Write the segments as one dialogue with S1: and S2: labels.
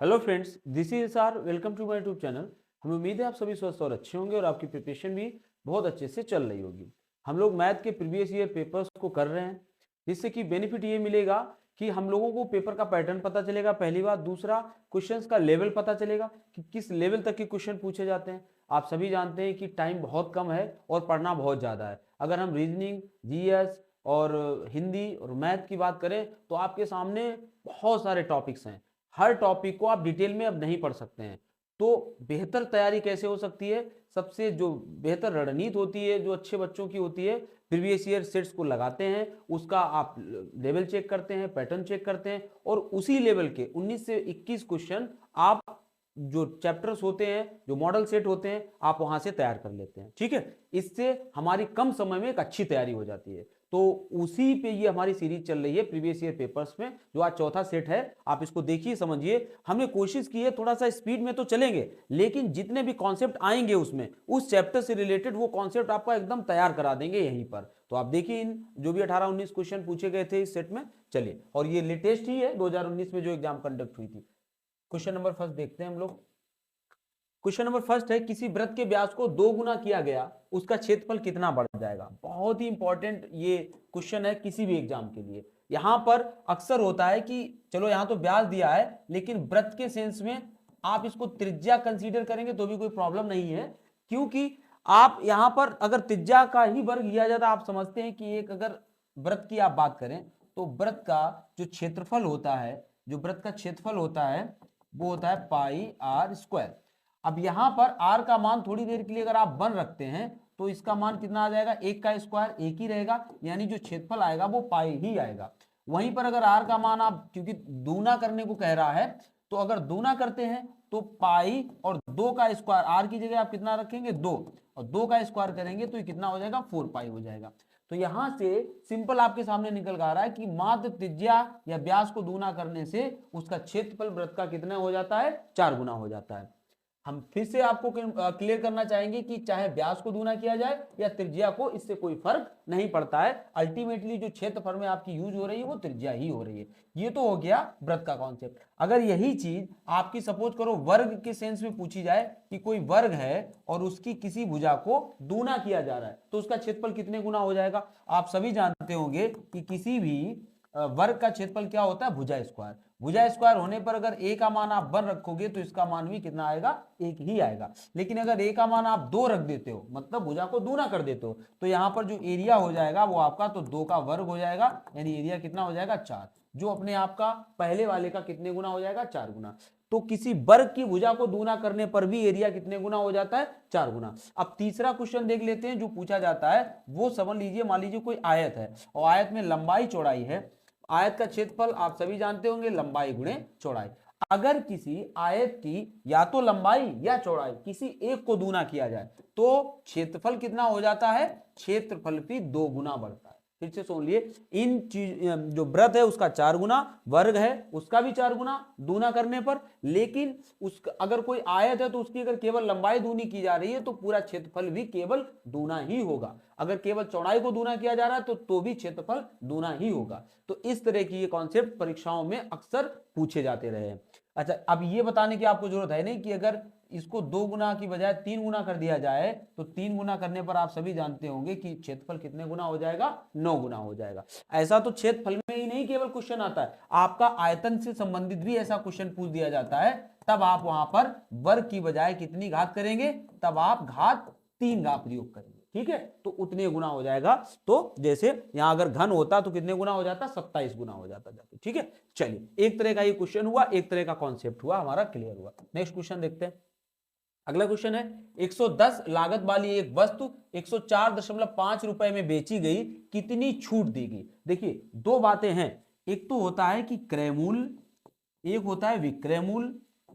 S1: Hello friends, this is our welcome to my YouTube channel. हमें उम्मीद है आप सभी स्वस्थ और अच्छे होंगे और आपकी प्रिपरेशन भी बहुत अच्छे से चल रही होगी। हम लोग मैथ के प्रीवियस ईयर पेपर्स को कर रहे हैं, जिससे कि बेनिफिट ये मिलेगा कि हम लोगों को पेपर का पैटर्न पता चलेगा। पहली बात, दूसरा क्वेश्चंस का लेवल पता चलेगा कि किस लेवल तक के क्वेश्चन पूछे जाते हैं। आप सभी जानते हैं कि टाइम बहुत कम है और पढ़ना बहुत ज़्यादा है। अगर हम रीजनिंग, जीएस और हिंदी और मैथ की बात करें तो आपके सामने बहुत सारे टॉपिक्स हैं। हर टॉपिक को आप डिटेल में अब नहीं पढ़ सकते हैं। तो बेहतर तैयारी कैसे हो सकती है? सबसे जो बेहतर रणनीति होती है, जो अच्छे बच्चों की होती है, प्रीवियस ईयर सेट्स को लगाते हैं, उसका आप लेवल चेक करते हैं, पैटर्न चेक करते हैं और उसी लेवल के 19 से 21 क्वेश्चन आप जो चैप्टर्स होते हैं, जो मॉडल सेट होते हैं, आप वहां से तैयार कर लेते हैं। ठीक है, इससे हमारी कम समय में एक अच्छी तैयारी हो जाती है। तो उसी पे ये हमारी सीरीज चल रही है प्रीवियस ईयर पेपर्स में, जो आज चौथा सेट है। आप इसको देखिए, समझिए। हमने कोशिश की है थोड़ा सा स्पीड में तो चलेंगे, लेकिन जितने भी कॉन्सेप्ट आएंगे उसमें उस चैप्टर से रिलेटेड वो कॉन्सेप्ट आपका एकदम तैयार करा देंगे यहीं पर। तो आप देखिए, इन जो भी 18-19 क्वेश्चन पूछे गए थे इस सेट में, चलिए। और ये लेटेस्ट ही है 2019 में जो एग्जाम कंडक्ट हुई थी। क्वेश्चन नंबर फर्स्ट देखते हैं हम लोग। क्वेश्चन नंबर फर्स्ट है, किसी वृत्त के व्यास को 2 गुना किया गया, उसका क्षेत्रफल कितना बढ़ जाएगा? बहुत ही इंपॉर्टेंट ये क्वेश्चन है किसी भी एग्जाम के लिए। यहां पर अक्सर होता है कि चलो यहां तो व्यास दिया है, लेकिन वृत्त के सेंस में आप इसको त्रिज्या कंसीडर करेंगे तो भी कोई प्रॉब्लम नहीं है, क्योंकि आप यहां पर अगर त्रिज्या का ही वर्ग लिया जाता, आप समझते हैं कि एक अगर वृत्त की आप बात करें तो वृत्त का जो क्षेत्रफल होता है, जो वृत्त का क्षेत्रफल होता है वो होता है पाई आर स्क्वायर। अब यहां पर r का मान थोड़ी देर के लिए अगर आप 1 रखते हैं तो इसका मान कितना आ जाएगा? 1 का स्क्वायर 1 ही रहेगा, यानी जो क्षेत्रफल आएगा वो पाई ही आएगा। वहीं पर अगर r का मान आप, क्योंकि दूना करने को कह रहा है, तो अगर दूना करते हैं तो पाई और 2 का स्क्वायर, r की जगह आप कितना रखेंगे? 2, और 2 का स्क्वायर करेंगे तो ये कितना हो जाएगा? 4 पाई हो जाएगा। तो यहां से सिंपल आपके सामने निकल आ रहा है कि मात्र त्रिज्या या व्यास को दूना करने से उसका क्षेत्रफल वृत्त का कितना हो जाता है? 4 गुना हो जाता है। हम फिर से आपको क्लियर करना चाहेंगे कि चाहे व्यास को दूना किया जाए या त्रिज्या को, इससे कोई फर्क नहीं पड़ता है। अल्टीमेटली जो क्षेत्रफल में आपकी यूज हो रही है वो त्रिज्या ही हो रही है। ये तो हो गया वृत्त का कॉन्सेप्ट। अगर यही चीज आपकी सपोज करो वर्ग के सेंस में पूछी जाए कि कोई वर्ग है और उसकी किसी भुजा को दूना किया जा रहा है, तो उसका क्षेत्रफल कितने गुना हो जाएगा? आप सभी जानते होंगे कि किसी भी वर्ग का क्षेत्रफल क्या होता है? भुजा स्क्वायर। भुजा स्क्वायर होने पर अगर a का मान आप 1 रखोगे तो इसका मान भी कितना आएगा? 1 ही आएगा। लेकिन अगर a का मान आप 2 रख देते हो, मतलब भुजा को दूना कर देते हो, तो यहां पर जो एरिया हो जाएगा वो आपका तो 2 का वर्ग हो जाएगा, यानी एरिया कितना हो जाएगा? 4, जो अपने आप का पहले वाले का कितने गुना हो जाएगा? 4 गुना। तो किसी वर्ग की भुजा को दूना करने पर भी एरिया कितने गुना हो जाता है? 4 गुना। अब तीसरा क्वेश्चन देख लेते हैं जो पूछा जाता है। वो समझ लीजिए, मान लीजिए कोई आयत है और आयत में लंबाई चौड़ाई है। आयत का क्षेत्रफल आप सभी जानते होंगे, लंबाई गुणे चौड़ाई। अगर किसी आयत की या तो लंबाई या चौड़ाई किसी एक को दूना किया जाए तो क्षेत्रफल कितना हो जाता है? क्षेत्रफल भी 2 गुना बढ़ता है। फिर से सुन लिए, इन चीज जो वृत्त है उसका 4 गुना, वर्ग है उसका भी 4 गुना दूना करने पर। लेकिन उसका अगर कोई आयत है तो उसकी अगर केवल लंबाई दूनी की जा रही है तो पूरा क्षेत्रफल भी केवल दूना ही होगा। अगर केवल चौड़ाई को दूना किया जा रहा है तो भी क्षेत्रफल दूना ही होगा। तो इस तरह की ये कॉन्सेप्ट परीक्षाओं में अक्सर पूछे जाते रहे हैं। अच्छा, अब ये बताने की आपको जरूरत है नहीं कि अगर इसको 2 गुना की बजाय 3 गुना कर दिया जाए तो 3 गुना करने पर आप सभी जानते होंगे कि क्षेत्रफल कितने गुना हो जाएगा? 9 गुना हो जाएगा। ऐसा तो क्षेत्रफल में ही नहीं केवल क्वेश्चन आता है, आपका आयतन से संबंधित भी ऐसा क्वेश्चन पूछ दिया जाता है। तब आप वहां पर वर्ग की बजाय कितनी घात करेंगे? तब आप घात 3 का प्रयोग करेंगे। ठीक है, तो उतने गुना हो जाएगा। तो जैसे यहां अगर घन होता तो कितने गुना हो जाता? 27 गुना हो जाता जाके। ठीक है, चलिए, एक तरह का ये क्वेश्चन हुआ, एक तरह का कॉन्सेप्ट हुआ, हमारा क्लियर हुआ। नेक्स्ट क्वेश्चन देखते हैं। अगला क्वेश्चन है, 110 लागत वाली एक वस्तु 104.5 रुपए में बेची गई, कितनी छूट दी गई? देखिए, दो बातें हैं। एक तो होता है कि क्रय मूल्य, एक होता है विक्रय मूल्य,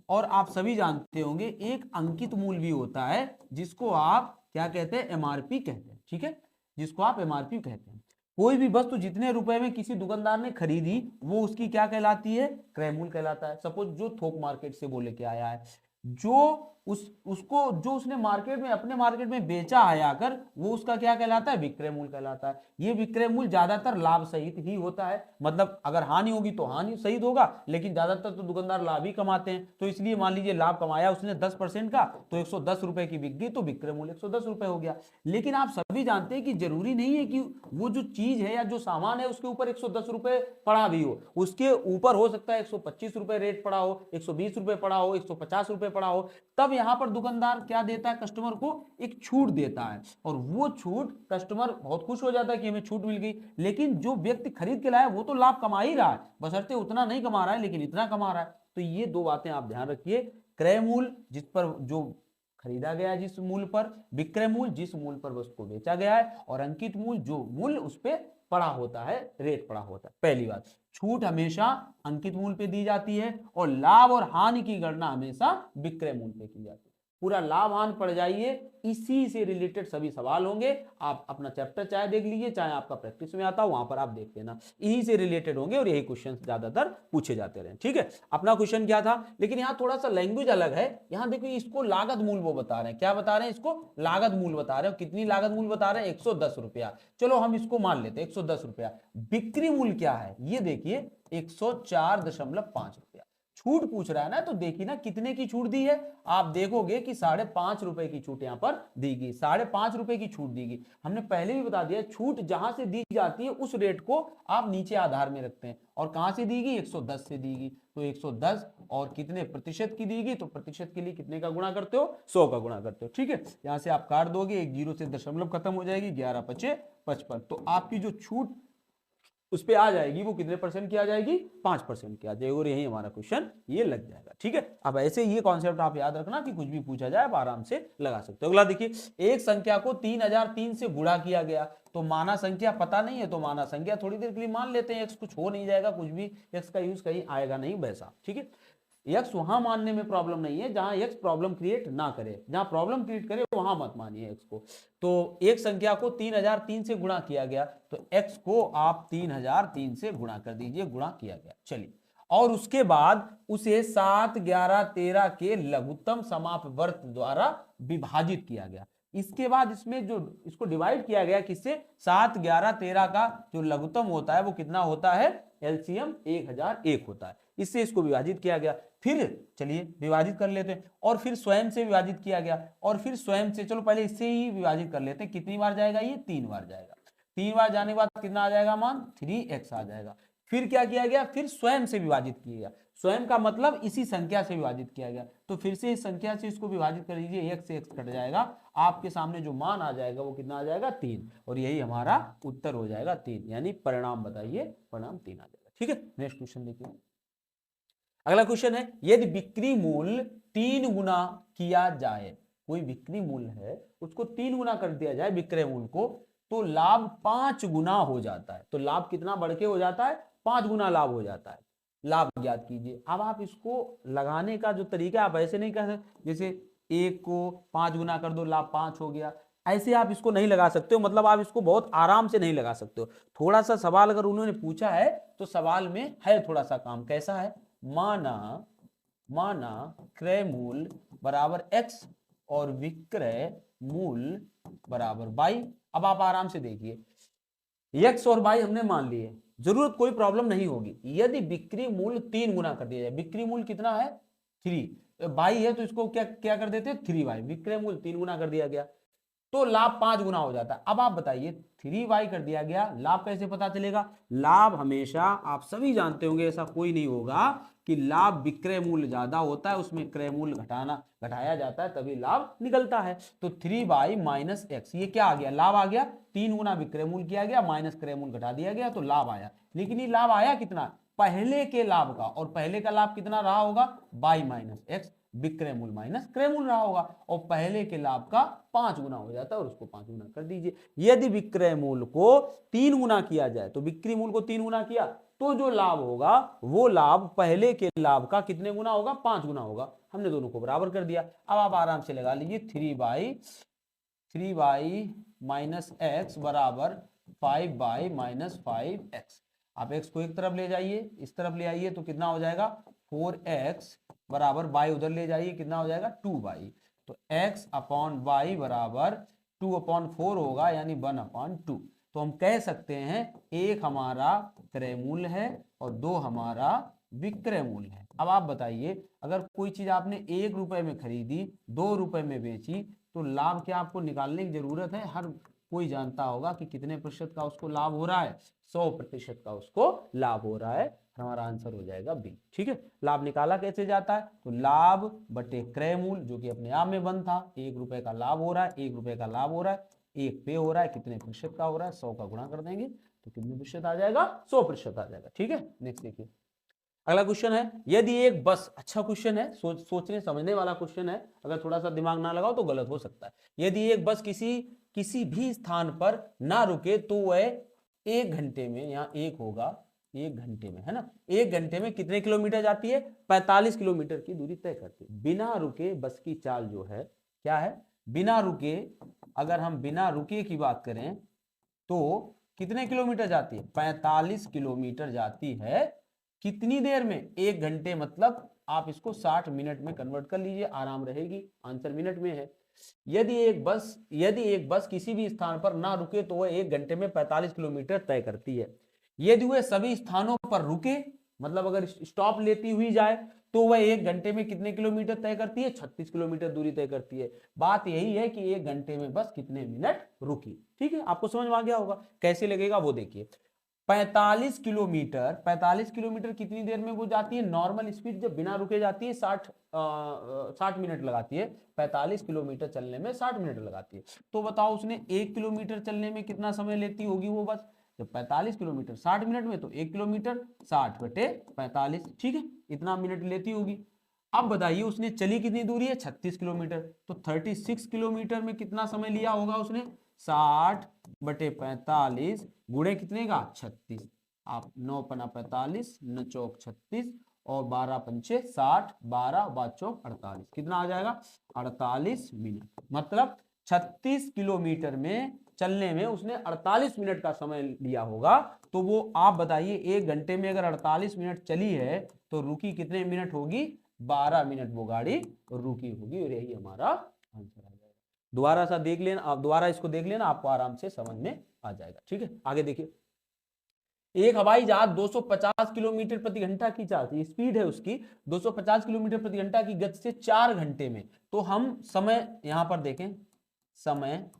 S1: और आप सभी जानते होंगे एक अंकित मूल्य भी होता है जिसको आप क्या कहते हैं? एमआरपी कहते हैं। ठीक है, जिसको आप एमआरपी कहते हैं। कोई भी वस्तु जितने रुपए में किसी दुकानदार ने खरीदी वो उसकी क्या कहलाती है? क्रय मूल्य कहलाता है। सपोज जो थोक मार्केट से बोले के आया है, जो उसको जो उसने मार्केट में अपने मार्केट में बेचा है आकर, वो उसका क्या कहलाता है? विक्रय मूल्य कहलाता है। ये विक्रय मूल्य ज्यादातर लाभ सहित ही होता है, मतलब अगर हानि होगी तो हानि सहित होगा, लेकिन ज्यादातर तो दुकानदार लाभ ही कमाते हैं। तो इसलिए मान लीजिए लाभ कमाया उसने 10% का, तो 110 रुपए की बिक गई, तो विक्रय मूल्य 110 रुपए हो गया। लेकिन आप सभी जानते हैं कि जरूरी नहीं है कि वो जो चीज है या जो सामान है उसके ऊपर 110 रुपए पड़ा भी हो, उसके ऊपर हो सकता है 125 रुपए रेट पड़ा हो, 120 रुपए पड़ा हो, 150 रुपए पड़ा हो। तब यहां पर दुकानदार क्या देता है? कस्टमर को एक छूट देता है, और वो छूट कस्टमर बहुत खुश हो जाता है कि हमें छूट मिल गई। लेकिन जो व्यक्ति खरीद के लाया वो तो लाभ कमा ही रहा है, बशर्ते उतना नहीं कमा रहा है लेकिन इतना कमा रहा है। तो ये दो बातें आप ध्यान रखिए, क्रय मूल्य जिस पर जो खरीदा गया है जिस मूल्य पर, विक्रय मूल्य जिस मूल्य पर वस्तु को बेचा गया है, और अंकित मूल्य जो मूल्य उस पर पड़ा होता है, रेट पड़ा होता है। पहली बात, छूट हमेशा अंकित मूल्य पे दी जाती है, और लाभ और हानि की गणना हमेशा विक्रय मूल्य पे की जाती है। पूरा लाभ हानि पड़ जाइए, इसी से रिलेटेड सभी सवाल होंगे। आप अपना चैप्टर चाहे देख लीजिए, चाहे आपका प्रैक्टिस में आता हो वहां पर आप देख लेना, इन्हीं से रिलेटेड होंगे और यही क्वेश्चन ज्यादातर पूछे जाते रहे। ठीक है, अपना क्वेश्चन क्या था, लेकिन यहाँ थोड़ा सा लैंग्वेज अलग है। यहाँ देखो इसको लागत मूल्य वो बता रहे हैं, क्या बता रहे हैं? इसको लागत मूल्य बता रहे हैं। कितनी लागत मूल्य बता रहे हैं? 110 रुपया। चलो हम इसको मान लेते हैं 110 रुपया। बिक्री मूल्य क्या है? ये देखिए 104.5 रुपया। छूट पूछ रहा है ना, तो देखिए ना कितने की छूट दी है। आप देखोगे कि 5.5 रुपए की छूट यहां पर दी गई, 5.5 रुपए की छूट दी गई। हमने पहले भी बता दिया, छूट जहां से दी जाती है उस रेट को आप नीचे आधार में रखते हैं, और कहां से दी गई? 110 से दी गई। तो 110 और कितने प्रतिशत की दी गई, तो प्रतिशत के लिए कितने का गुणा करते हो? 100 का गुणा करते हो। ठीक है, यहां से आप काट दोगे, एक जीरो से दशमलव खत्म हो जाएगी, 11 पचे 55। तो आपकी जो छूट उस पे आ जाएगी वो कितने परसेंट की आ जाएगी? 5% की आ जाएगी, और यही हमारा क्वेश्चन ये लग जाएगा। ठीक है, अब ऐसे ये कॉन्सेप्ट आप याद रखना कि कुछ भी पूछा जाए आप आराम से लगा सकते हो। अगला देखिए, एक संख्या को 3003 से गुणा किया गया, तो माना संख्या पता नहीं है, तो माना संख्या थोड़ी देर के लिए मान लेते हैं, एक्स कुछ हो नहीं जाएगा, कुछ भी एक्स का यूज कहीं आएगा नहीं वैसा। ठीक है, एक्स वहां मानने में प्रॉब्लम नहीं है जहां एक्स प्रॉब्लम क्रिएट ना करे, जहां प्रॉब्लम क्रिएट करे वहां मत मानिए एक्स को। तो एक संख्या को 3003 से गुणा किया गया, तो एक्स को आप 3003 से गुणा कर दीजिए, गुणा किया गया। चलिए, और उसके बाद उसे 7, 11, 13 के लघुत्तम समापवर्त द्वारा विभाजित किया गया। इसके बाद इसमें जो इसको डिवाइड किया गया किससे? 7, 11, 13 का जो लघुत्तम होता है वो कितना होता है? एलसीएम 1001 होता है, इससे इसको विभाजित किया गया। फिर चलिए विभाजित कर लेते हैं, और फिर स्वयं से विभाजित किया गया, और फिर स्वयं से, चलो पहले इससे ही विभाजित कर लेते हैं। कितनी बार जाएगा ये? 3 बार जाएगा। 3 बार जाने के बाद कितना आ जाएगा मान? 3x आ जाएगा। फिर क्या किया गया? फिर स्वयं से विभाजित किया गया। स्वयं का मतलब इसी संख्या से विभाजित किया गया, तो फिर से इस संख्या से इसको विभाजित कर दीजिए, x से x कट जाएगा, आपके सामने जो मान आ जाएगा वो कितना आ जाएगा? 3, और यही हमारा उत्तर हो जाएगा 3, यानी परिणाम बताइए, परिणाम 3 आ जाएगा। ठीक है, नेक्स्ट क्वेश्चन देखिए। अगला क्वेश्चन है, यदि बिक्री मूल्य 3 गुना किया जाए, कोई बिक्री मूल्य है उसको 3 गुना कर दिया जाए विक्रय मूल्य को, तो लाभ 5 गुना हो जाता है। तो लाभ कितना बढ़ के हो जाता है? 5 गुना लाभ हो जाता है। लाभ ज्ञात कीजिए। अब आप इसको लगाने का जो तरीका, आप ऐसे नहीं कर सकते जैसे 1 को 5 गुना कर दो लाभ 5 हो गया, ऐसे आप इसको नहीं लगा सकते हो। मतलब आप इसको बहुत आराम से नहीं लगा सकते हो। थोड़ा सा सवाल अगर उन्होंने पूछा है तो सवाल में है थोड़ा सा काम। कैसा है? माना क्रय मूल्य बराबर x और विक्रय मूल्य बराबर y। अब आप आराम से देखिए, x और y हमने मान लिए, जरूरत कोई प्रॉब्लम नहीं होगी। यदि बिक्री मूल्य 3 गुना कर दिया जाए, बिक्री मूल्य कितना है? 3, y है तो इसको क्या क्या कर देते? 3y। विक्रय मूल्य 3 गुना कर दिया गया तो लाभ 5 गुना हो जाता है। अब आप बताइए 3y कर दिया गया, लाभ कैसे पता चलेगा? लाभ हमेशा आप सभी जानते होंगे, ऐसा कोई नहीं होगा कि लाभ विक्रय मूल्य ज्यादा होता है उसमें क्रय मूल्य घटाया जाता है तभी लाभ निकलता है। तो 3y माइनस x, ये क्या आ गया? लाभ आ गया। 3 गुना विक्रय मूल्य किया गया, माइनस क्रय मूल्य घटा दिया गया, तो लाभ आया। लेकिन ये लाभ आया कितना? पहले के लाभ का, और पहले का लाभ कितना रहा होगा? y माइनस x, विक्रय मूल्य माइनस क्रय मूल्य रहा होगा, और पहले के लाभ का 5 गुना हो जाता है, और उसको 5 गुना कर दीजिए। यदि विक्रय मूल्य को 3 गुना किया जाए, तो बिक्री मूल्य को 3 गुना किया तो जो लाभ होगा वो लाभ पहले के लाभ का कितने गुना होगा? 5 गुना होगा। हमने दोनों को बराबर कर दिया। अब आप आराम से लगा लीजिए, 3y माइनस एक्स बराबर 5y माइनस 5x। आप x को एक तरफ ले जाइए, इस तरफ ले आइए, तो कितना हो जाएगा? 4x बराबर y उधर ले जाइए, कितना हो जाएगा 2y। तो x अपॉन y बराबर 2/4 होगा, यानी 1/2। तो हम कह सकते हैं एक हमारा क्रय मूल्य है और 2 हमारा विक्रय मूल्य है। अब आप बताइए, अगर कोई चीज आपने 1 रुपए में खरीदी, 2 रुपए में बेची, तो लाभ क्या आपको निकालने की जरूरत है? हर कोई जानता होगा कि कितने प्रतिशत का उसको लाभ हो रहा है, 100% का उसको लाभ हो रहा है। हमारा आंसर हो जाएगा बी। ठीक है, लाभ निकाला कैसे जाता है? तो लाभ बटे क्रय मूल्य, जो कि अपने आप में बंद था, 1 रुपए का लाभ हो रहा है, 1 रुपए का लाभ हो रहा है, 1 पे हो रहा है, कितने प्रतिशत का हो रहा है, 100 का गुणा कर देंगे तो कितने प्रतिशत आ जाएगा? 100% आ जाएगा। ठीक है, नेक्स्ट देखिए, अगला क्वेश्चन है, यदि एक बस, अच्छा क्वेश्चन है, सोचने समझने वाला क्वेश्चन है, अगर थोड़ा सा दिमाग ना लगाओ तो गलत हो सकता है। यदि एक बस किसी भी स्थान पर ना रुके तो वह 1 घंटे में, यहाँ 1 होगा, 1 घंटे में, है ना, 1 घंटे में कितने किलोमीटर जाती है? 45 किलोमीटर की दूरी तय करती है। बिना रुके बस की चाल जो है क्या है? बिना रुके, अगर हम बिना रुके की बात करें तो कितने किलोमीटर जाती है? 45 किलोमीटर जाती है। कितनी देर में? 1 घंटे। मतलब आप इसको 60 मिनट में कन्वर्ट कर लीजिए, आराम रहेगी, आंसर मिनट में है। यदि एक बस किसी भी स्थान पर ना रुके तो वह 1 घंटे में 45 किलोमीटर तय करती है। यदि वह सभी स्थानों पर रुके, मतलब अगर स्टॉप लेती हुई जाए, तो वह 1 घंटे में कितने किलोमीटर तय करती है? 36 किलोमीटर दूरी तय करती है। बात यही है कि 1 घंटे में बस कितने मिनट रुकी। ठीक है, आपको समझ में आ गया होगा। कैसे लगेगा वो देखिए। 45 किलोमीटर कितनी देर में वो जाती है? नॉर्मल स्पीड जब बिना रुके जाती है 60 मिनट लगाती है। 45 किलोमीटर चलने में 60 मिनट लगाती है। तो बताओ उसने 1 किलोमीटर चलने में कितना समय लेती होगी वो बस? जब 45 किलोमीटर 60 मिनट में, तो 1 किलोमीटर 60 बटे 45, ठीक है, इतना मिनट लेती होगी। अब बताइए उसने चली कितनी दूरी है? 36 किलोमीटर। तो 36 किलोमीटर में कितना समय लिया होगा उसने? 60 बटे 45 गुणे कितने का? 36। आप 9 पना 45, 9 चौक 36 और 12 पंचे 60, 12 5 चौक 48, कितना आ जाएगा? 48 मिनट। मतलब 36 किलोमीटर में चलने में उसने 48 मिनट का समय लिया होगा। तो वो आप बताइए 1 घंटे में अगर 48 मिनट चली है तो रुकी कितने मिनट होगी? 12 मिनट वो गाड़ी रुकी होगी। और यही हमारा आंसर आ जाएगा। दोबारा सा देख लेना, आप दोबारा इसको देख लेना, आपको आराम से समझ में आ जाएगा। ठीक है, आगे देखिए, एक हवाई जहाज 250 किलोमीटर प्रति घंटा की चाल, स्पीड है उसकी 250 किलोमीटर प्रति घंटा की गति से 4 घंटे में। तो हम समय यहां पर देखें, समय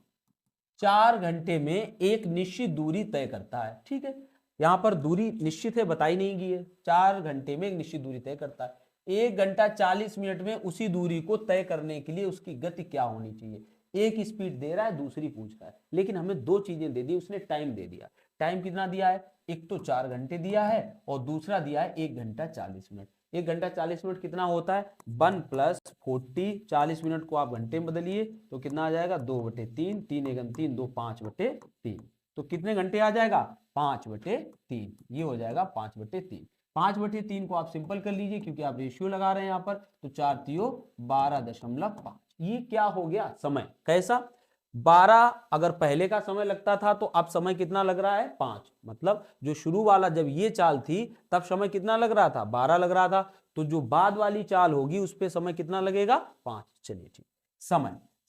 S1: 4 घंटे में एक निश्चित दूरी तय करता है। ठीक है, यहां पर दूरी निश्चित है, बताई नहीं गई है। 4 घंटे में एक निश्चित दूरी तय करता है। 1 घंटा 40 मिनट में उसी दूरी को तय करने के लिए उसकी गति क्या होनी चाहिए? एक स्पीड दे रहा है, दूसरी पूछ रहा है, लेकिन हमें 2 चीजें दे दी, उसने टाइम दे दिया। टाइम कितना दिया है? एक तो 4 घंटे दिया है और दूसरा दिया है 1 घंटा 40 मिनट। 1 घंटा 40 मिनट कितना होता है? 1 + 40, 40 मिनट को आप घंटे में बदलिए तो कितना आ जाएगा? 2/3, 3 एकम 3, 2 5/3। तो कितने घंटे आ जाएगा? 5/3। ये हो जाएगा 5/3। 5/3 को आप सिंपल कर लीजिए, क्योंकि आप रेशियो लगा रहे हैं यहाँ पर, तो 4 तियो 12.5। ये क्या हो गया? समय। कैसा? 12 अगर पहले का समय लगता था तो अब समय कितना लग रहा है? 5। मतलब जो शुरू वाला जब ये चाल थी तब समय कितना लग रहा था? 12 लग रहा था। तो जो बाद वाली चाल होगी उस पे समय कितना लगेगा? 5। चलिए ठीक,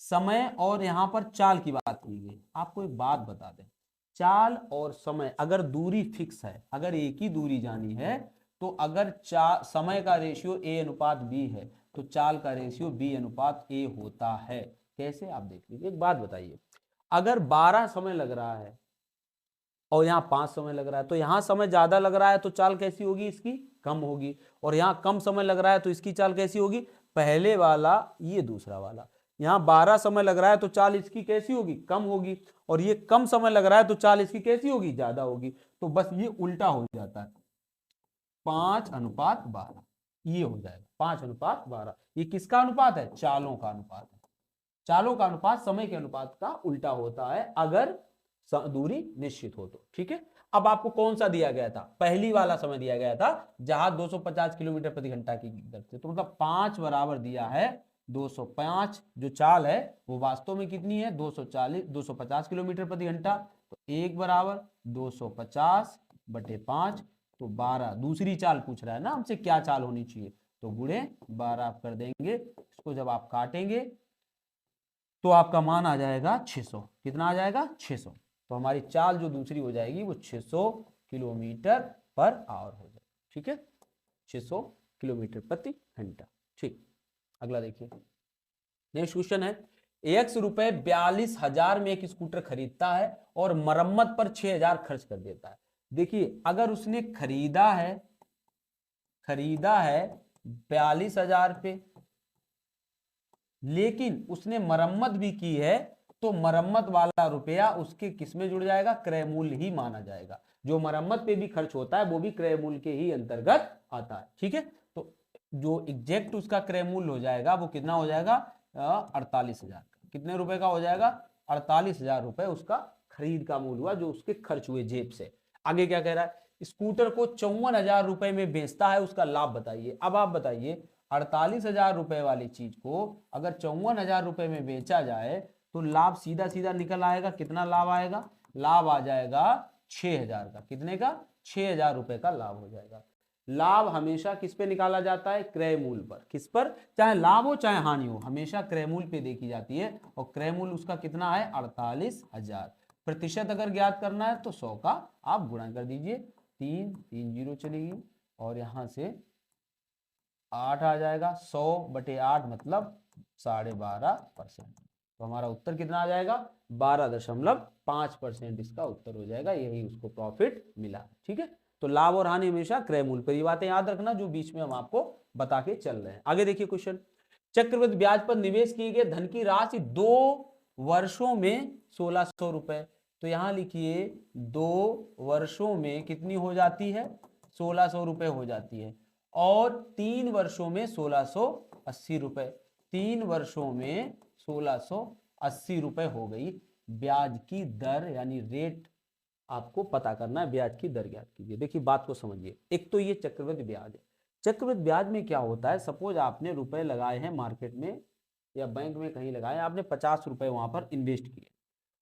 S1: समय और यहां पर चाल की बात की गई। आपको एक बात बता दें, चाल और समय अगर दूरी फिक्स है, अगर एक ही दूरी जानी है, तो अगर समय का रेशियो A/B है तो चाल का रेशियो B/A होता है। कैसे? आप देख लीजिए। एक बात बताइए, अगर 12 समय लग रहा है और यहाँ 5 समय लग रहा है, तो यहाँ समय ज्यादा लग रहा है तो चाल कैसी होगी? इसकी कम होगी। और यहाँ कम समय लग रहा है तो इसकी चाल कैसी होगी? पहले वाला ये दूसरा वाला। यहाँ 12 समय लग रहा है तो चाल इसकी कैसी होगी? कम होगी। और ये कम समय लग रहा है तो चाल इसकी कैसी होगी? ज्यादा होगी। तो बस ये उल्टा हो जाता है, 5:12 ये हो जाएगा। 5:12 ये किसका अनुपात है? चालों का अनुपात है। चालों का अनुपात समय के अनुपात का उल्टा होता है अगर दूरी निश्चित हो तो। ठीक है, अब आपको कौन सा दिया गया था? पहली वाला समय दिया गया था, जहां 250 किलोमीटर प्रति घंटा की दर से, तो मतलब 5 बराबर दिया है 205। जो चाल है वो वास्तव में कितनी है? 250 किलोमीटर प्रति घंटा। तो 1 बराबर 250/5, तो 12। दूसरी चाल पूछ रहा है ना हमसे, क्या चाल होनी चाहिए? तो गुणे 12 आप कर देंगे। इसको जब आप काटेंगे तो आपका मान आ जाएगा 600। कितना आ जाएगा? 600। तो हमारी चाल जो दूसरी हो जाएगी वो 600 किलोमीटर पर आवर हो जाएगी। ठीक है, 600 किलोमीटर प्रति घंटा। ठीक, अगला देखिए। नेक्स्ट क्वेश्चन है, एक रुपए 42,000 में एक स्कूटर खरीदता है और मरम्मत पर 6,000 खर्च कर देता है। देखिए, अगर उसने खरीदा है 42,000 पे, लेकिन उसने मरम्मत भी की है, तो मरम्मत वाला रुपया उसके किस में जुड़ जाएगा? क्रय मूल्य ही माना जाएगा। जो मरम्मत पे भी खर्च होता है वो भी क्रय मूल्य के ही अंतर्गत आता है। ठीक है, तो जो एग्जैक्ट उसका क्रय मूल्य हो जाएगा वो कितना हो जाएगा? 48,000। कितने रुपए का हो जाएगा? 48,000 रुपए उसका खरीद का मूल्य हुआ, जो उसके खर्च हुए जेब से। आगे क्या कह रहा है? स्कूटर को 54,000 रुपए में बेचता है, उसका लाभ बताइए। अब आप बताइए, 48,000 रुपए वाली चीज को अगर 54,000 रुपए में बेचा जाए तो लाभ सीधा सीधा निकल आएगा। कितना लाभ आएगा? लाभ आ जाएगा 6,000 का। कितने का? 6,000 रुपए का लाभ हो जाएगा। लाभ हमेशा किस पे निकाला जाता है? क्रय मूल्य पर। किस पर? चाहे लाभ हो चाहे हानि हो, हमेशा क्रय मूल्य पे देखी जाती है। और क्रय मूल्य उसका कितना है? 48,000। प्रतिशत अगर ज्ञात करना है तो 100 का आप गुणा कर दीजिए। 3 3 जीरो चलेगी और यहां से 8 आ जाएगा। 100/8 मतलब 12.5%। तो हमारा उत्तर कितना आ जाएगा? 12.5% इसका उत्तर हो जाएगा। यही उसको प्रॉफिट मिला। ठीक है, तो लाभ और हानि हमेशा क्रय मूल्य पर। ये बातें याद रखना जो बीच में हम आपको बता के चल रहे हैं। आगे देखिए क्वेश्चन, चक्रवृद्धि ब्याज पर निवेश किए गए धन की राशि 2 वर्षों में 1,600 रुपए। तो यहां लिखिए 2 वर्षों में कितनी हो जाती है? 1,600 रुपए हो जाती है। और 3 वर्षों में 1,680 रुपए। 3 वर्षों में 1,680 रुपए हो गई। ब्याज की दर यानी रेट आपको पता करना है। ब्याज की दर ज्ञात कीजिए। देखिए बात को समझिए। एक तो ये चक्रवृद्धि ब्याज है। चक्रवृद्धि ब्याज में क्या होता है? सपोज आपने रुपए लगाए हैं मार्केट में या बैंक में कहीं लगाए, आपने 50 रुपए वहां पर इन्वेस्ट किए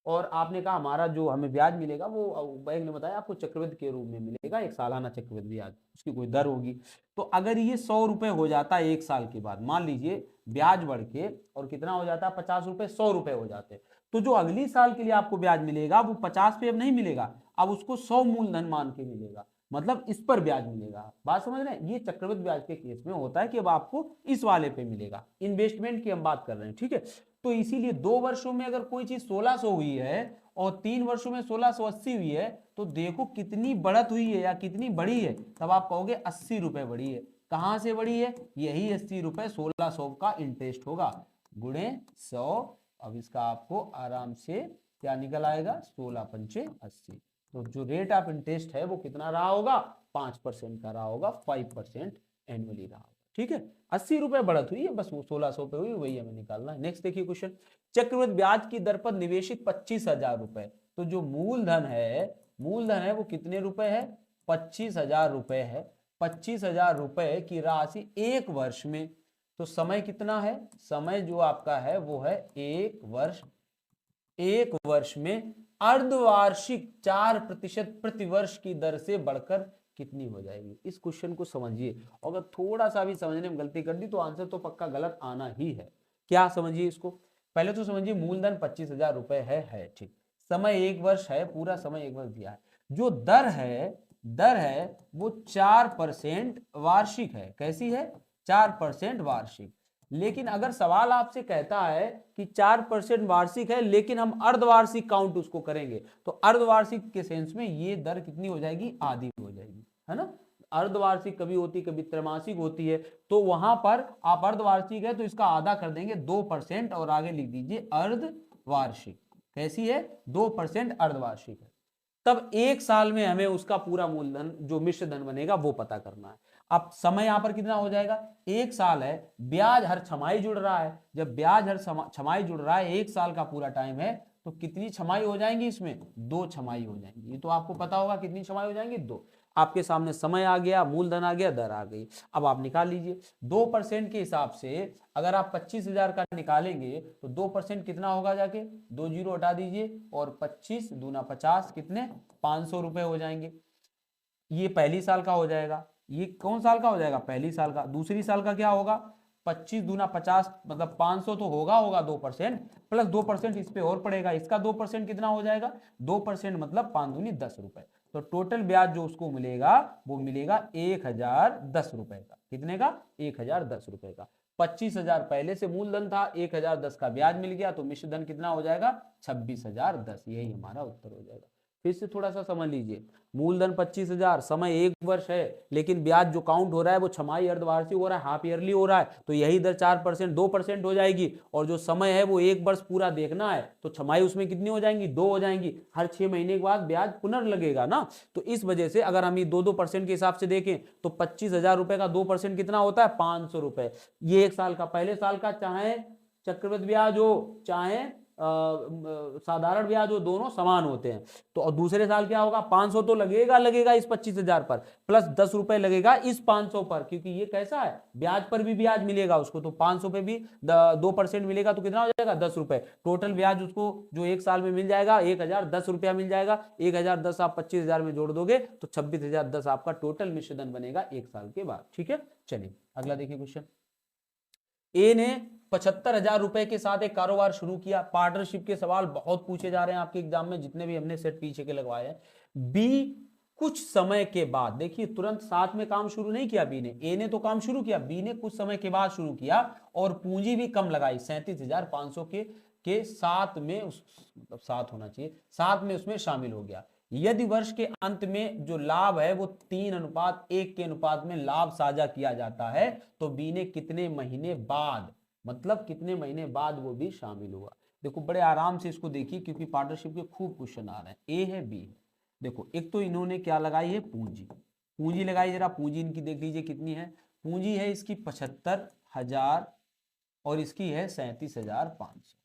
S1: और आपने कहा हमारा जो हमें ब्याज मिलेगा वो बैंक ने बताया आपको चक्रवृद्धि के रूप में मिलेगा, एक सालाना चक्रवृद्धि ब्याज, उसकी कोई दर होगी। तो अगर ये 100 रुपए हो जाता है 1 साल के बाद, मान लीजिए ब्याज बढ़ के और कितना हो जाता है? 50 रुपए 100 रुपए हो जाते, तो जो अगली साल के लिए आपको ब्याज मिलेगा वो 50 पे अब नहीं मिलेगा, अब उसको 100 मूलधन मान के मिलेगा। मतलब इस पर ब्याज मिलेगा। बात समझ रहे हैं? ये चक्रवृद्धि ब्याज के केस में होता है कि अब आपको इस वाले पे मिलेगा। इन्वेस्टमेंट की हम बात कर रहे हैं। ठीक है, तो इसीलिए 2 वर्षों में अगर कोई चीज 1,600 हुई है और 3 वर्षों में 1,680 हुई है, तो देखो कितनी बढ़त हुई है या कितनी बढ़ी है। तब आप कहोगे 80 रुपए बढ़ी है। कहां से बढ़ी है? यही 80 रुपए 1,600 का इंटरेस्ट होगा गुणे 100। अब इसका आपको आराम से क्या निकल आएगा? 16×5 = 80। तो जो रेट ऑफ इंटरेस्ट है वो कितना रहा होगा? 5% का रहा होगा। 5% एनुअली रहा होगा। ठीक है, 80 रुपए बढ़त हुई है, बस वो 1,600 पे हुई, वही हमें निकालना है। नेक्स्ट देखिए क्वेश्चन, चक्रवृद्धि ब्याज की दर पर निवेशित 25,000 रुपए। तो जो मूलधन है वो कितने रुपए है? 25,000 रुपए है। 25,000 रुपए की राशि 1 वर्ष में, तो समय कितना है? समय जो आपका है वो है 1 वर्ष। 1 वर्ष में अर्धवार्षिक 4% प्रतिवर्ष की दर से बढ़कर कितनी हो जाएगी? इस क्वेश्चन को समझिए। अगर थोड़ा सा भी समझने में गलती कर दी तो आंसर तो पक्का गलत आना ही है। क्या समझिए इसको? पहले तो समझिए मूलधन 25,000 रुपए है। ठीक, समय 1 वर्ष है, पूरा समय 1 वर्ष दिया है। जो दर है वो 4% वार्षिक है। कैसी है? 4% वार्षिक। लेकिन अगर सवाल आपसे कहता है कि 4% वार्षिक है लेकिन हम अर्धवार्षिक काउंट उसको करेंगे, तो अर्धवार्षिक के सेंस में ये दर कितनी हो जाएगी? आधी हो जाएगी, है ना। अर्धवार्षिक कभी होती कभी त्रैमासिक होती है, तो वहां पर आप अर्धवार्षिक है तो इसका आधा कर देंगे 2% और आगे लिख दीजिए अर्धवार्षिक। कैसी है? 2% अर्धवार्षिक है। तब 1 साल में हमें उसका पूरा मूलधन जो मिश्र धन बनेगा वो पता करना है। अब समय यहां पर कितना हो जाएगा? 1 साल है, ब्याज हर छमाही जुड़ रहा है। जब ब्याज हर छमाही जुड़ रहा है, 1 साल का पूरा टाइम है, तो कितनी छमाही हो जाएंगी? इसमें 2 छमाही हो जाएंगी। ये तो आपको पता होगा कितनी छमाही हो जाएंगी? 2। आपके सामने समय आ गया, मूलधन आ गया, दर आ गई। अब आप निकाल लीजिए 2% के हिसाब से। अगर आप 25,000 का निकालेंगे तो 2% कितना होगा? जाके 2 जीरो हटा दीजिए और 25 दूना 50 कितने? 500 रुपए हो जाएंगे। ये पहली साल का हो जाएगा। ये कौन साल का हो जाएगा, पहली साल का। दूसरी साल का क्या होगा, 25 दूना 50 मतलब 500 तो होगा 2% प्लस 2% इस पे और पड़ेगा, इसका 2% कितना हो जाएगा, 2% मतलब 5 दूनी 10 रुपए। तो टोटल ब्याज जो उसको मिलेगा वो मिलेगा 1010 रुपए का। कितने का, 1010 रुपए का। 25,000 पहले से मूलधन था, 1010 का ब्याज मिल गया, तो मिश्र धन कितना हो जाएगा, 26,010। यही हमारा उत्तर हो जाएगा। फिर से थोड़ा सा समझ लीजिए, मूलधन 25,000, समय 1 वर्ष है, लेकिन ब्याज जो काउंट हो रहा है वो छमाही, अर्धवार्षिक हो रहा है, हाफ ईयरली हो रहा है, तो यही दर 4% 2% हो जाएगी। और जो समय है वो 1 वर्ष पूरा देखना है, तो छमाही उसमें कितनी हो जाएंगी, 2 हो जाएंगी। हर 6 महीने के बाद ब्याज पुनर्लगेगा ना, तो इस वजह से अगर हम ये 2% के हिसाब से देखें तो 25,000 रुपए का 2% कितना होता है, 500 रुपए। ये 1 साल का, पहले साल का चाहे चक्रवृद्धि ब्याज हो चाहे साधारण ब्याज हो, दोनों समान होते हैं। तो और दूसरे साल क्या होगा, 500 तो लगेगा इस 25,000 पर, प्लस 10 रुपए लगेगा इस 500 पर, क्योंकि ये कैसा है, ब्याज पर भी ब्याज मिलेगा उसको, तो 500 पे भी 2% मिलेगा, तो कितना हो जाएगा, 10 रुपए। टोटल ब्याज उसको जो 1 साल में मिल जाएगा 1010 रुपया मिल जाएगा। 1010 आप 25,000 में जोड़ दोगे तो 26,010 आपका टोटल मिश्र धन बनेगा 1 साल के बाद। ठीक है, चलिए अगला देखिए क्वेश्चन। ए ने 75,000 रुपए के साथ एक कारोबार शुरू किया। पार्टनरशिप के सवाल बहुत पूछे जा रहे हैं आपके एग्जाम में, जितने भी हमने सेट पीछे के लगवाए हैं। बी कुछ समय के बाद, देखिए तुरंत साथ में काम शुरू नहीं किया बी ने, ए ने तो काम शुरू किया, बी ने कुछ समय के बाद शुरू किया और पूंजी भी कम लगाई, 37,500 के साथ में, मतलब साथ होना चाहिए, साथ में उसमें शामिल हो गया। यदि वर्ष के अंत में जो लाभ है वो 3:1 के अनुपात में लाभ साझा किया जाता है, तो बी ने कितने महीने बाद, मतलब कितने महीने बाद वो भी शामिल हुआ। देखो बड़े आराम से इसको देखिए, क्योंकि पार्टनरशिप के खूब क्वेश्चन आ रहे हैं। ए है, बी है। देखो एक तो इन्होंने क्या लगाई है, पूंजी, पूंजी लगाई, जरा पूंजी इनकी देख लीजिए कितनी है। पूंजी है इसकी 75,000 और इसकी है 37,500,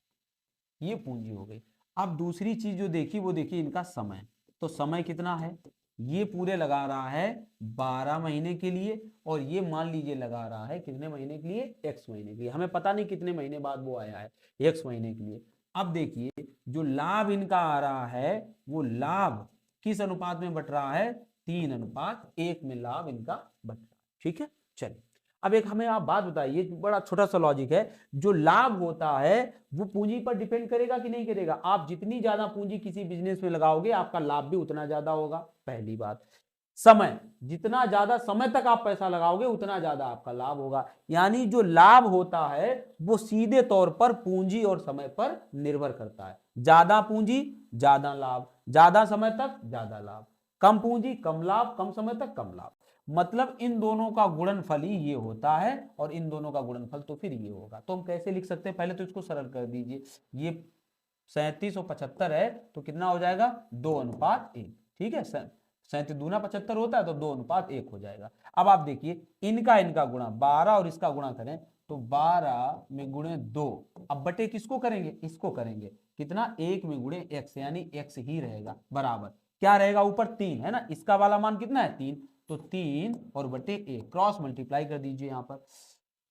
S1: ये पूंजी हो गई। अब दूसरी चीज जो देखी वो देखिए इनका समय, तो समय कितना है, ये पूरे लगा रहा है 12 महीने के लिए, और ये मान लीजिए लगा रहा है कितने महीने के लिए, x महीने के लिए। हमें पता नहीं कितने महीने बाद वो आया है, x महीने के लिए। अब देखिए जो लाभ इनका आ रहा है वो लाभ किस अनुपात में बट रहा है, 3:1 में लाभ इनका बट रहा है। ठीक है, चलिए अब एक हमें आप बात बताइए, बड़ा छोटा सा लॉजिक है, जो लाभ होता है वो पूंजी पर डिपेंड करेगा कि नहीं करेगा। आप जितनी ज्यादा पूंजी किसी बिजनेस में लगाओगे आपका लाभ भी उतना ज्यादा होगा, पहली बात। समय, जितना ज्यादा समय तक आप पैसा लगाओगे उतना ज्यादा आपका लाभ होगा। यानी जो लाभ होता है वो सीधे तौर पर पूंजी और समय पर निर्भर करता है। ज्यादा पूंजी ज्यादा लाभ, ज्यादा समय तक ज्यादा लाभ, कम पूंजी कम लाभ, कम समय तक कम लाभ। मतलब इन दोनों का गुणनफल ही ये होता है, और इन दोनों का गुणनफल तो फिर ये होगा। तो हम कैसे लिख सकते हैं, पहले तो इसको सरल कर दीजिए। ये 37 और 75 है तो कितना हो जाएगा, 2:1। ठीक है, 37 दूना 75 होता है तो 2:1 हो जाएगा। अब आप देखिए इनका गुणा 12 और इसका गुणा करें तो 12 में गुणे 2, अब बटे किसको करेंगे, इसको करेंगे, कितना, 1 में गुणे x, यानी x ही रहेगा, बराबर क्या रहेगा, ऊपर 3 है ना, इसका वाला मान कितना है 3, तो 3 और बटे 1, क्रॉस मल्टीप्लाई कर दीजिए। यहाँ पर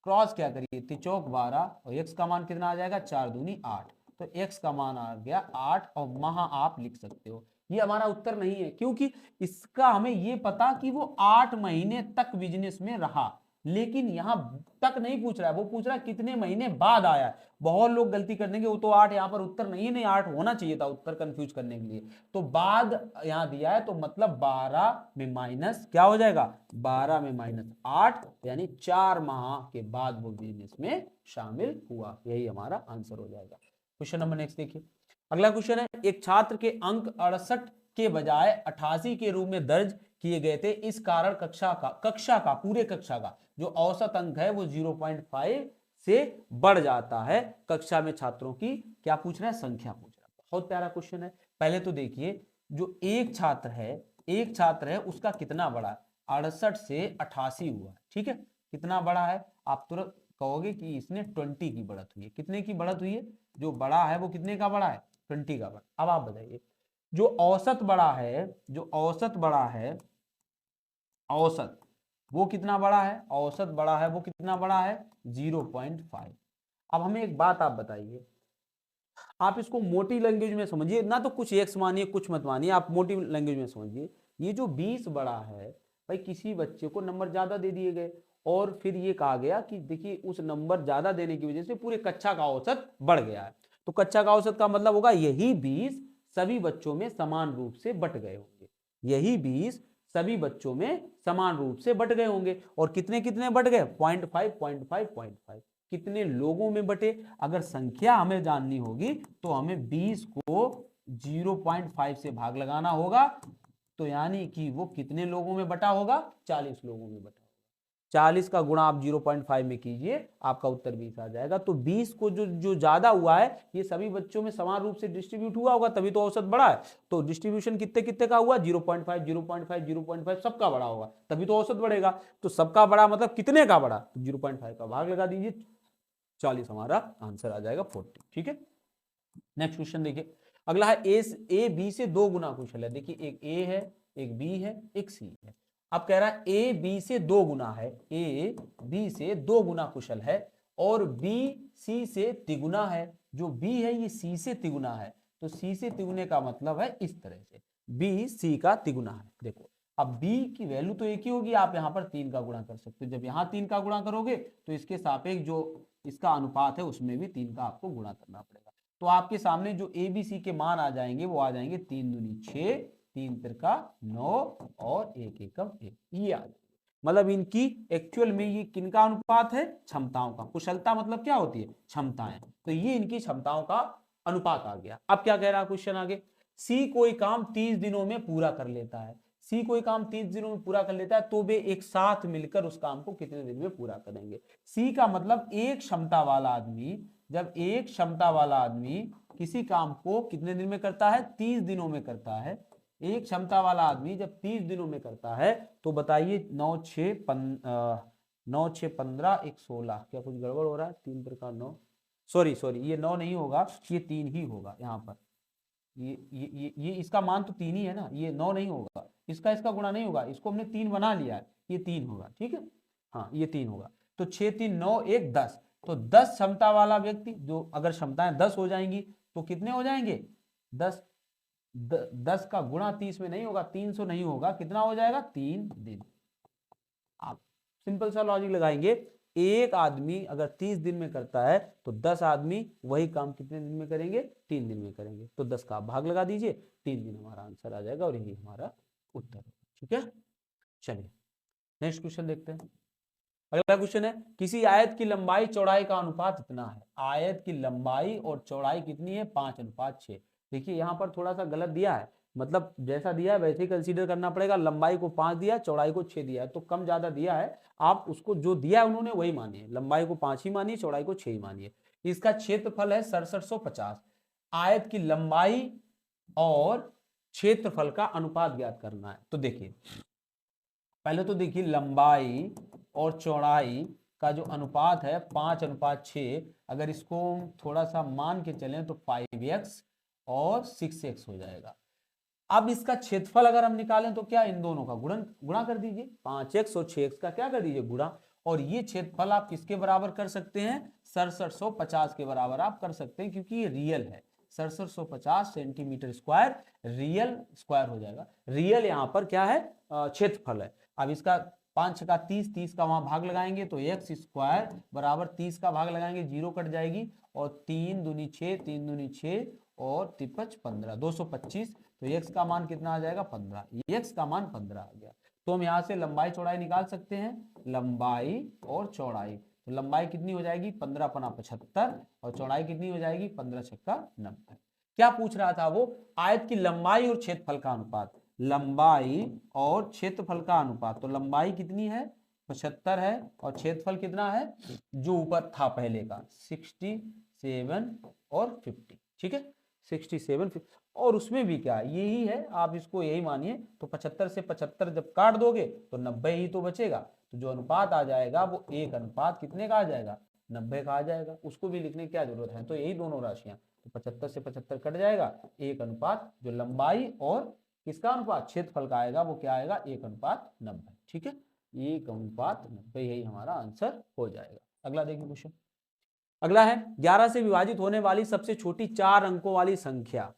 S1: क्रॉस क्या करिए, 3 चौक 12 और x का मान कितना आ जाएगा, 4 दूनी 8, तो x का मान आ गया 8, और वहां आप लिख सकते हो। ये हमारा उत्तर नहीं है, क्योंकि इसका हमें ये पता कि वो 8 महीने तक बिजनेस में रहा, लेकिन यहां तक नहीं पूछ रहा है, वो पूछ रहा है कितने महीने बाद आया। बहुत लोग गलती कर देंगे, वो तो 8 यहाँ पर उत्तर नहीं है, नहीं 8 होना चाहिए था उत्तर, कंफ्यूज करने के लिए। तो बाद यहां दिया है तो मतलब 12 में माइनस क्या हो जाएगा, 12 में -8, यानी 4 माह के बाद वो बिजनेस में शामिल हुआ। यही हमारा आंसर हो जाएगा। क्वेश्चन नंबर नेक्स्ट देखिए। अगला क्वेश्चन है, एक छात्र के अंक 68 के बजाय 88 के रूप में दर्ज किए गए थे, इस कारण पूरे कक्षा का जो औसत अंक है वो 0.5 से बढ़ जाता है। कक्षा में छात्रों की क्या पूछ रहा है, संख्या पूछ रहा है। बहुत प्यारा क्वेश्चन है। पहले तो देखिए जो एक छात्र है उसका कितना बड़ा, 68 से 88 हुआ है, ठीक है, कितना बड़ा है, आप तुरंत कहोगे कि इसने 20 की बढ़त हुई है। कितने की बढ़त हुई है, जो बड़ा है वो कितने का बड़ा है, 20 का बड़ा। अब आप बताइए जो औसत बड़ा है, औसत वो कितना बड़ा है, औसत बड़ा है वो कितना बड़ा है, 0.5। अब हमें एक बात आप बताइए, आप इसको मोटी लैंग्वेज में समझिए ना, तो कुछ एक्स मानिए कुछ मत मानिए, आप मोटी लैंग्वेज में समझिए। ये जो 20 बड़ा है भाई किसी बच्चे को नंबर ज्यादा दे दिए गए और फिर ये कहा गया कि देखिए उस नंबर ज्यादा देने की वजह से पूरे कक्षा का औसत बढ़ गया है। तो कक्षा का औसत का मतलब होगा यही 20 सभी बच्चों में समान रूप से बट गए होंगे, यही 20 सभी बच्चों में समान रूप से बट गए होंगे। और कितने कितने बट गए? 0.5 0.5 0.5। कितने लोगों में बटे? अगर संख्या हमें जाननी होगी तो हमें 20 को 0.5 से भाग लगाना होगा, तो यानी कि वो कितने लोगों में बटा होगा? 40 लोगों में बटा होगा। 40 का गुणा आप 0.5 में कीजिए, आपका उत्तर 20 आ जाएगा। तो 20 को जो ज्यादा हुआ है ये सभी बच्चों में समान रूप से डिस्ट्रीब्यूट हुआ होगा, तभी तो औसत बढ़ा है। तो डिस्ट्रीब्यूशन कितने कितने का हुआ? 0.5 0.5 0.5 सबका बड़ा होगा, तभी तो औसत बढ़ेगा। तो सबका बड़ा मतलब कितने का बड़ा? तो 0.5 का भाग लगा दीजिए, 40 हमारा आंसर आ जाएगा 40। ठीक है, नेक्स्ट क्वेश्चन देखिए। अगला है ए बी से 2 गुना कुशल है। देखिए एक ए है, एक बी है, एक सी है। अब कह रहा है ए बी से 2 गुना है, ए बी से 2 गुना कुशल है और बी सी से तिगुना है। जो बी है ये सी से तिगुना है, तो सी से तिगुने का मतलब है इस तरह से, बी सी का तिगुना है। देखो अब b की वैल्यू तो एक ही होगी, आप यहां पर 3 का गुणा कर सकते हो। जब यहां 3 का गुणा करोगे तो इसके सापेक्ष जो इसका अनुपात है उसमें भी 3 का आपको गुणा करना पड़ेगा। तो आपके सामने जो ए बी सी के मान आ जाएंगे वो आ जाएंगे 3 दूनी 6, 3 तिरका 9 और 1 एकम 1, ये आ जाएंगे। मतलब इनकी एक्चुअल में ये किनका अनुपात है? क्षमताओं का। कुशलता मतलब क्या होती है? क्षमताएं। तो ये इनकी क्षमताओं का अनुपात आ गया। अब क्या कह रहा है क्वेश्चन आगे? सी कोई काम 30 दिनों में पूरा कर लेता है। सी कोई काम 30 दिनों में पूरा कर लेता है तो वे एक साथ मिलकर उस काम को कितने दिन में पूरा करेंगे? सी का मतलब एक क्षमता वाला आदमी, जब एक क्षमता वाला आदमी किसी काम को कितने दिन में करता है? 30 दिनों में करता है। एक क्षमता वाला आदमी जब 30 दिनों में करता है तो बताइए 9 6 15 1 16, क्या कुछ गड़बड़ हो रहा है? 3 तिरका 9, सॉरी ये 9 नहीं होगा, ये 3 ही होगा यहाँ पर। ये इसका मान तो 3 ही है ना, ये 9 नहीं होगा, इसका गुणा नहीं होगा, इसको हमने 3 बना लिया है, ये 3 होगा। ठीक है, हाँ ये 3 होगा। तो 6 3 9 1 10, तो 10 क्षमता वाला व्यक्ति, जो अगर क्षमताएं 10 हो जाएंगी तो कितने हो जाएंगे? 10 10 का गुणा 30 में नहीं होगा, 300 नहीं होगा, कितना हो जाएगा? 3 दिन। आप सिंपल सा लॉजिक लगाएंगे, एक आदमी अगर 30 दिन में करता है तो 10 आदमी वही काम कितने दिन में करेंगे? 3 दिन में करेंगे। तो 10 का भाग लगा दीजिए, 3 दिन हमारा आंसर आ जाएगा और यही हमारा उत्तर है। ठीक है, चलिए नेक्स्ट क्वेश्चन देखते हैं। अगला क्वेश्चन है, किसी आयत की लंबाई चौड़ाई का अनुपात इतना है। आयत की लंबाई और चौड़ाई कितनी है? 5:6। देखिए यहाँ पर थोड़ा सा गलत दिया है, मतलब जैसा दिया है वैसे ही कंसीडर करना पड़ेगा। लंबाई को 5 दिया है, चौड़ाई को 6 दिया है, तो कम ज्यादा दिया है, आप उसको जो दिया है उन्होंने वही मानिए। लंबाई को 5 ही मानिए, चौड़ाई को 6 ही मानिए। इसका क्षेत्रफल है 6750। आयत की लंबाई और क्षेत्रफल का अनुपात ज्ञात करना है। तो देखिए पहले तो देखिए लंबाई और चौड़ाई का जो अनुपात है 5:6, अगर इसको थोड़ा सा मान के चलें तो 5x और 6x हो जाएगा। अब इसका क्षेत्रफल अगर हम निकालें तो क्या? इन दोनों का गुणा कर दीजिए, 5x और 6x का क्या कर दीजिए? गुणा। और ये क्षेत्रफल आप किसके बराबर कर सकते हैं? 6750 के बराबर आप कर सकते हैं, क्योंकि ये रियल है। 6750 सेंटीमीटर स्क्वायर रियल स्क्वायर हो जाएगा। रियल यहाँ पर क्या है? क्षेत्रफल है। अब इसका 5 का 30, 30 का वहां भाग लगाएंगे तो x स्क्वायर बराबर 30 का भाग लगाएंगे, 0 कट जाएगी, और 3 दूनी 6, 3 दूनी 6 और 3 15, 225। तो x का मान कितना आ जाएगा? 15। x का मान 15 आ गया। तो हम यहाँ से लंबाई चौड़ाई निकाल सकते हैं, लंबाई और चौड़ाई। तो लंबाई कितनी हो जाएगी? 15 पना 75, और चौड़ाई कितनी हो जाएगी? 15 छक्का 90। क्या पूछ रहा था वो? आयत की लंबाई और क्षेत्रफल का अनुपात। लंबाई और क्षेत्रफल का अनुपात, तो लंबाई कितनी है? 75 है, और क्षेत्रफल कितना है जो ऊपर था पहले का? 67 और 50। ठीक है, 67 50, और उसमें भी क्या यही है, आप इसको यही मानिए। तो 75 से 75 जब काट दोगे तो 90 ही तो बचेगा। तो जो अनुपात आ जाएगा वो एक अनुपात कितने का आ जाएगा? 90 का आ जाएगा। उसको भी लिखने की क्या जरूरत है? तो यही दोनों राशियां, तो 75 से 75 कट जाएगा, एक अनुपात जो लंबाई और किसका अनुपात? क्षेत्रफल का आएगा, वो क्या आएगा? 1:90। ठीक है, 1:90, यही हमारा आंसर हो जाएगा। अगला देखिए क्वेश्चन। अगला है 11 से विभाजित होने वाली सबसे छोटी 4 अंकों वाली संख्या।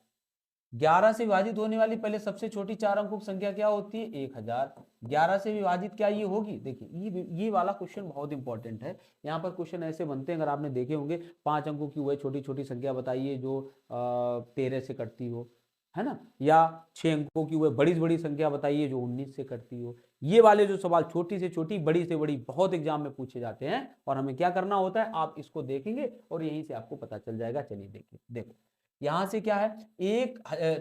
S1: 11 से विभाजित होने वाली पहले सबसे छोटी 4 अंकों की संख्या क्या होती है? 1000। 11 से विभाजित क्या ये होगी? देखिए ये वाला क्वेश्चन बहुत इंपॉर्टेंट है। यहाँ पर क्वेश्चन ऐसे बनते हैं, अगर आपने देखे होंगे, 5 अंकों की वह छोटी छोटी संख्या बताइए जो 13 से कटती हो, है ना, या 6 अंकों की वह बड़ी से बड़ी संख्या बताइए जो 19 से कटती हो। ये वाले जो सवाल छोटी से छोटी बड़ी से बड़ी बहुत एग्जाम में पूछे जाते हैं, और हमें क्या करना होता है, आप इसको देखेंगे और यहीं से आपको पता चल जाएगा। चलिए देखिए, देखो यहां से क्या है,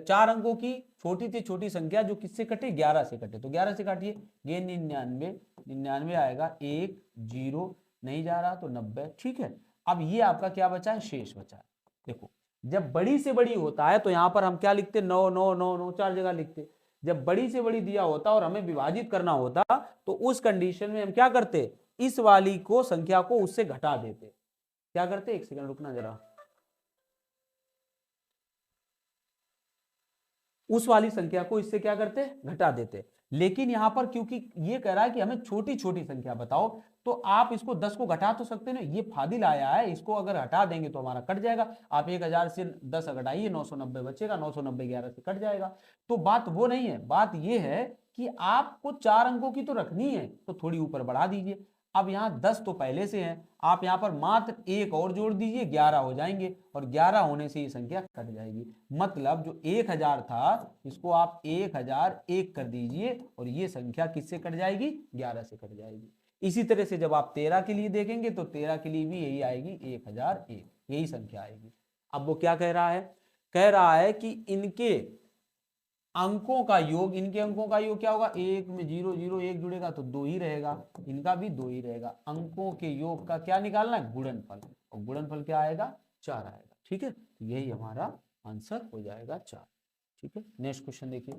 S1: 4 अंकों की छोटी से छोटी संख्या जो किससे कटे? 11 से कटे। तो 11 से काटिए, ये 99, 99 आएगा, 1 0 नहीं जा रहा तो 90। ठीक है, अब ये आपका क्या बचा है? शेष बचा है। देखो जब बड़ी से बड़ी होता है तो यहां पर हम क्या लिखते? 9 9 9 9 4 जगह लिखते। जब बड़ी से बड़ी दिया होता और हमें विभाजित करना होता तो उस कंडीशन में हम क्या करते? इस वाली को संख्या को उससे घटा देते। क्या करते? एक सेकंड रुकना जरा। उस वाली संख्या को इससे क्या करते? घटा देते। लेकिन यहां पर क्योंकि ये कह रहा है कि हमें छोटी छोटी संख्या बताओ, तो आप इसको 10 को घटा तो सकते ना। ये फादिल आया है, इसको अगर हटा देंगे तो हमारा कट जाएगा। आप 1000 से 10 घटाइए, 990 बचेगा, 990 11 से कट जाएगा। तो बात वो नहीं है, बात ये है कि आपको 4 अंकों की तो रखनी है, तो थोड़ी ऊपर बढ़ा दीजिए। अब यहाँ 10 तो पहले से है, आप यहाँ पर मात्र एक और जोड़ दीजिए, 11 हो जाएंगे, और 11 होने से ये संख्या कट जाएगी। मतलब जो 1000 था इसको आप 1001 कर दीजिए, और ये संख्या किससे कट जाएगी? 11 से कट जाएगी। इसी तरह से जब आप 13 के लिए देखेंगे तो 13 के लिए भी यही आएगी, 1001, यही संख्या आएगी। अब वो क्या कह रहा है? कह रहा है कि इनके अंकों का योग, इनके अंकों का योग क्या होगा? एक में 0 0 1 जुड़ेगा तो 2 ही रहेगा, इनका भी 2 ही रहेगा। अंकों के योग का क्या निकालना है? गुणनफल, और गुणनफल क्या आएगा? 4 आएगा। ठीक है, तो यही हमारा आंसर हो जाएगा 4। ठीक है, नेक्स्ट क्वेश्चन देखिए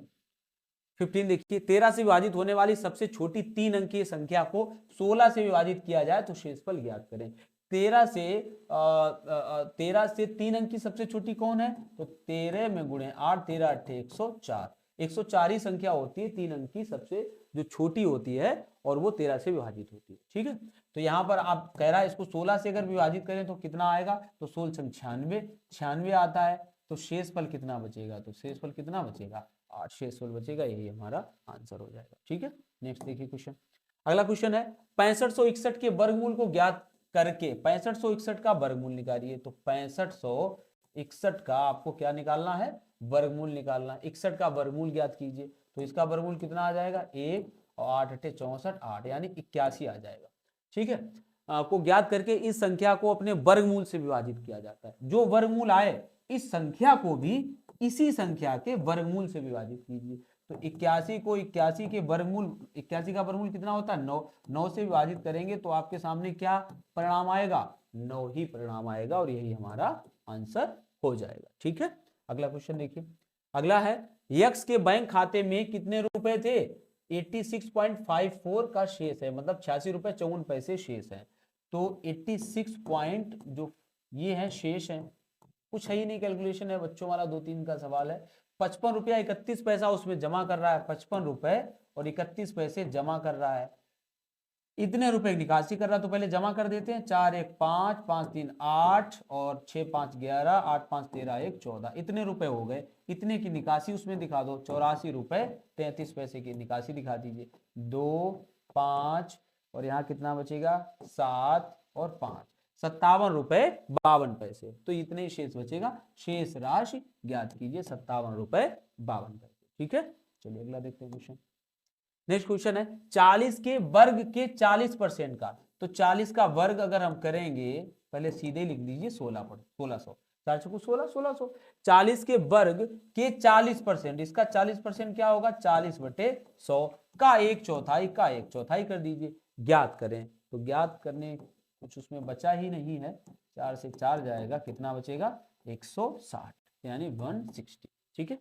S1: 15। देखिए 13 से विभाजित होने वाली सबसे छोटी 3 अंकीय संख्या को 16 से विभाजित किया जाए तो शेषफल ज्ञात करें। 13 से 3 अंक की सबसे छोटी कौन है? तो 13 में गुणे 8, 13 8 104। 104 ही संख्या होती है 3 अंक की सबसे जो छोटी होती है, और वो 13 से विभाजित होती है। ठीक है, तो यहाँ पर आप कह रहा है इसको 16 से अगर विभाजित करें तो कितना आएगा? तो 16 96, 96 आता है। तो शेषफल कितना बचेगा? तो शेषफल कितना बचेगा? 8 शेषफल बचेगा। यही हमारा आंसर हो जाएगा। ठीक है, नेक्स्ट देखिए क्वेश्चन। अगला क्वेश्चन है 6561 के वर्गमूल को ज्ञात करके 6561 का वर्गमूल निकालिए। तो 6561 का आपको क्या निकालना है? वर्गमूल निकालना। 61 का वर्गमूल ज्ञात कीजिए। तो इसका वर्गमूल कितना आ जाएगा? 1 और 8 8 64, 8 यानी 81 आ जाएगा। ठीक है, को ज्ञात करके इस संख्या को अपने वर्गमूल से विभाजित किया जाता है। जो वर्गमूल आए इस संख्या को भी इसी संख्या के वर्गमूल से विभाजित कीजिए। तो 81 को 81 के वर्गमूल, 81 का वर्गमूल कितना होता है? 9। 9 से विभाजित करेंगे तो आपके सामने क्या परिणाम आएगा? 9 ही परिणाम आएगा, और यही हमारा आंसर हो जाएगा। ठीक है, अगला क्वेश्चन देखिए। अगला है यक्स के बैंक खाते में कितने रुपए थे? 86.54 का शेष है, मतलब 86 रुपए 54 पैसे शेष है। तो 86 पॉइंट जो ये है शेष है, कुछ है ही नहीं, कैलकुलेशन है बच्चों वाला, 2-3 का सवाल है। 55 रुपया 31 पैसा उसमें जमा कर रहा है, 55 रुपए और 31 पैसे जमा कर रहा है। इतने रुपए निकासी कर रहा है, तो पहले जमा कर देते हैं। 4 1 5, 5 3 8 और 6 5 11, 8 5 13 1 14, इतने रुपए हो गए। इतने की निकासी उसमें दिखा दो, 84 रुपए 33 पैसे की निकासी दिखा दीजिए। 2 5 और यहाँ कितना बचेगा? 7 और 5, 57 रुपए 52 पैसे। तो इतने ही शेष बचेगा। शेष राशि ज्ञात कीजिए, 57 रुपए 52 पैसे। ठीक है, चलिए अगला देखते हैं क्वेश्चन। नेक्स्ट क्वेश्चन है 40 के वर्ग के 40% का। तो 40 का वर्ग अगर हम करेंगे, पहले सीधे लिख दीजिए 1600, 4 को 16, 1600। 40 के वर्ग के 40%, इसका 40% क्या होगा? 40/100 का 1/4 का 1/4 कर दीजिए। ज्ञात करें, तो ज्ञात करने कुछ उसमें बचा ही नहीं है। 4 से 4 जाएगा, कितना बचेगा? 160 यानी 160। ठीक है,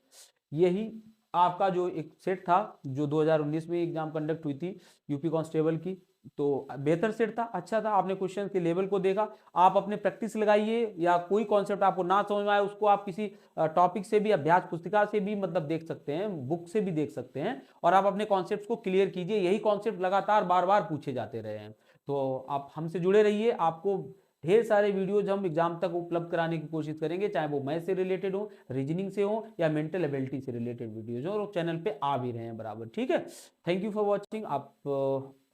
S1: यही आपका जो एक सेट था जो 2019 में एग्जाम कंडक्ट हुई थी यूपी कांस्टेबल की, तो बेहतर सेट था, अच्छा था। आपने क्वेश्चन के लेवल को देखा, आप अपने प्रैक्टिस लगाइए, या कोई कॉन्सेप्ट आपको ना समझ में आए उसको आप किसी टॉपिक से भी, अभ्यास पुस्तिका से भी मतलब देख सकते हैं, बुक से भी देख सकते हैं, और आप अपने कॉन्सेप्ट को क्लियर कीजिए। यही कॉन्सेप्ट लगातार बार बार पूछे जाते रहे हैं। तो आप हमसे जुड़े रहिए, आपको ढेर सारे वीडियोज हम एग्जाम तक उपलब्ध कराने की कोशिश करेंगे, चाहे वो मैथ से रिलेटेड हो, रीजनिंग से हो या मेंटल एबिलिटी से रिलेटेड वीडियोज हो, और चैनल पे आ भी रहे हैं बराबर। ठीक है, थैंक यू फॉर वॉचिंग। आप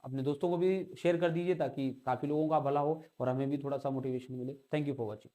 S1: अपने दोस्तों को भी शेयर कर दीजिए ताकि काफ़ी लोगों का भला हो और हमें भी थोड़ा सा मोटिवेशन मिले। Thank you for watching.